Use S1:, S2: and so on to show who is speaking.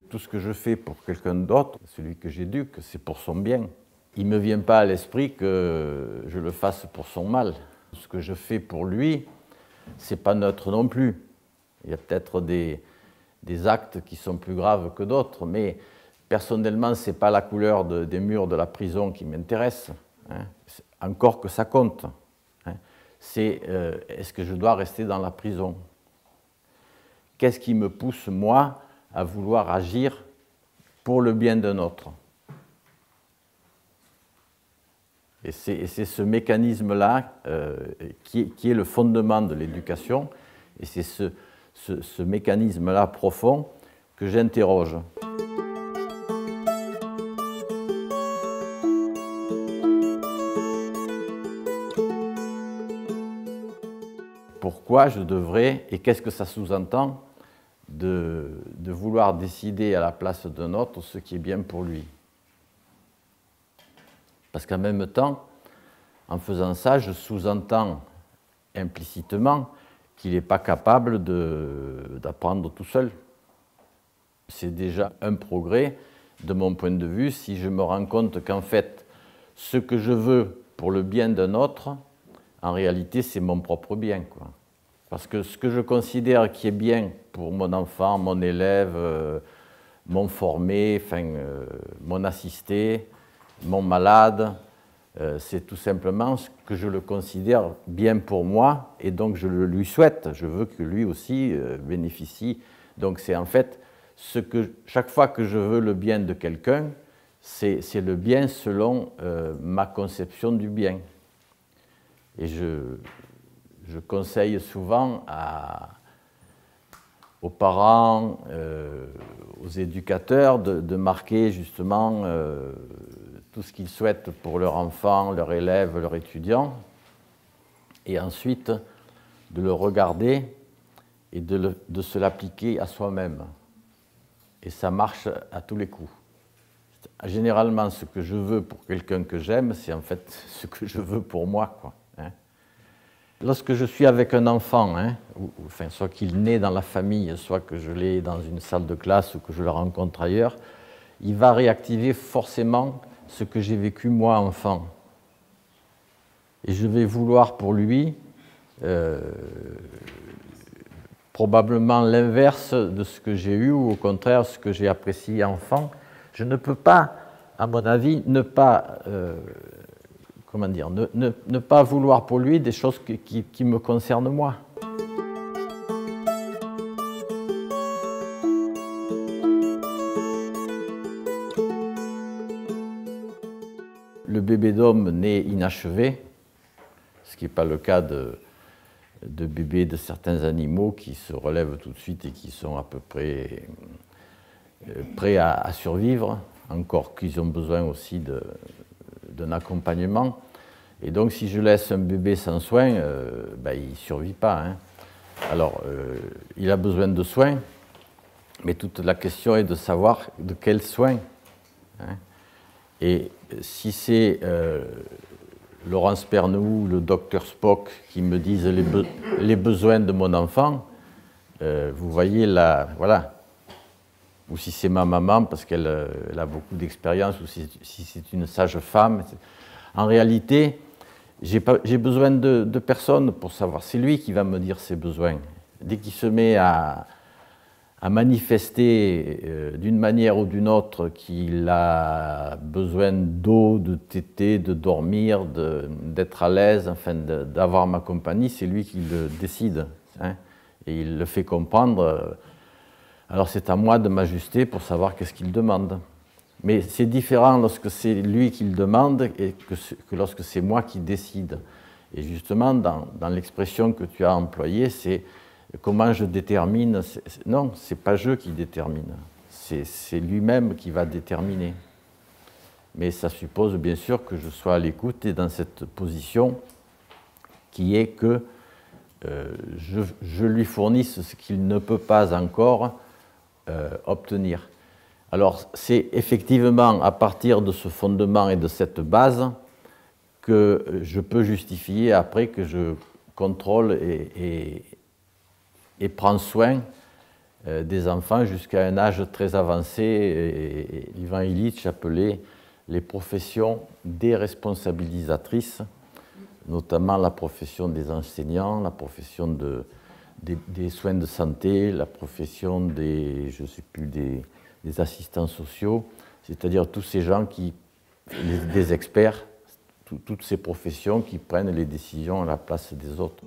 S1: Tout ce que je fais pour quelqu'un d'autre, celui que j'éduque, c'est pour son bien. Il ne me vient pas à l'esprit que je le fasse pour son mal. Ce que je fais pour lui, ce n'est pas neutre non plus. Il y a peut-être des actes qui sont plus graves que d'autres, mais personnellement, ce n'est pas la couleur des murs de la prison qui m'intéresse, hein. Encore que ça compte, hein. C'est est-ce que je dois rester dans la prison? Qu'est-ce qui me pousse, moi, à vouloir agir pour le bien d'un autre? Et c'est ce mécanisme-là qui est le fondement de l'éducation, et c'est ce mécanisme-là profond que j'interroge. Pourquoi je devrais, et qu'est-ce que ça sous-entend, de vouloir décider à la place d'un autre ce qui est bien pour lui? Parce qu'en même temps, en faisant ça, je sous-entends implicitement qu'il n'est pas capable d'apprendre tout seul. C'est déjà un progrès, de mon point de vue, si je me rends compte qu'en fait, ce que je veux pour le bien d'un autre, en réalité, c'est mon propre bien, quoi. Parce que ce que je considère qui est bien pour mon enfant, mon élève, mon formé, enfin, mon assisté, mon malade, c'est tout simplement ce que je le considère bien pour moi, et donc je le lui souhaite. Je veux que lui aussi bénéficie. Donc c'est en fait, chaque fois que je veux le bien de quelqu'un, c'est le bien selon ma conception du bien. Et je conseille souvent aux parents, aux éducateurs de marquer justement tout ce qu'ils souhaitent pour leur enfant, leur élève, leur étudiant, et ensuite de le regarder et de se l'appliquer à soi-même. Et ça marche à tous les coups. Généralement, ce que je veux pour quelqu'un que j'aime, c'est en fait ce que je veux pour moi, quoi, hein. Lorsque je suis avec un enfant, hein, enfin, soit qu'il naît dans la famille, soit que je l'ai dans une salle de classe ou que je le rencontre ailleurs, il va réactiver forcément ce que j'ai vécu moi enfant. Et je vais vouloir pour lui probablement l'inverse de ce que j'ai eu, ou au contraire ce que j'ai apprécié enfant. Je ne peux pas, à mon avis, ne pas... comment dire, ne pas vouloir pour lui des choses qui me concernent moi. Le bébé d'homme naît inachevé, ce qui n'est pas le cas de bébés de certains animaux qui se relèvent tout de suite et qui sont à peu près prêts à survivre, encore qu'ils ont besoin aussi d'un accompagnement. Et donc, si je laisse un bébé sans soins, il ne survit pas, hein. Alors, il a besoin de soins, mais toute la question est de savoir de quels soins, hein. Et si c'est Laurence Pernou ou le docteur Spock qui me disent les besoins de mon enfant, vous voyez là, voilà. Ou si c'est ma maman, parce qu'elle a beaucoup d'expérience, ou si c'est une sage-femme. En réalité, j'ai besoin de personne pour savoir. C'est lui qui va me dire ses besoins. Dès qu'il se met à manifester d'une manière ou d'une autre qu'il a besoin d'eau, de téter, de dormir, d'être à l'aise, enfin d'avoir ma compagnie, c'est lui qui le décide, hein, et il le fait comprendre. Alors c'est à moi de m'ajuster pour savoir qu'est-ce qu'il demande. Mais c'est différent lorsque c'est lui qui le demande et que lorsque c'est moi qui décide. Et justement, dans l'expression que tu as employée, c'est comment je détermine. Non, ce n'est pas je qui détermine, c'est lui-même qui va déterminer. Mais ça suppose bien sûr que je sois à l'écoute et dans cette position qui est que je lui fournisse ce qu'il ne peut pas encore obtenir. Alors, c'est effectivement à partir de ce fondement et de cette base que je peux justifier après que je contrôle et prends soin des enfants jusqu'à un âge très avancé. Et Ivan Illich appelait les professions déresponsabilisatrices, notamment la profession des enseignants, la profession des soins de santé, la profession des assistants sociaux, c'est-à-dire tous ces gens des experts, toutes ces professions qui prennent les décisions à la place des autres.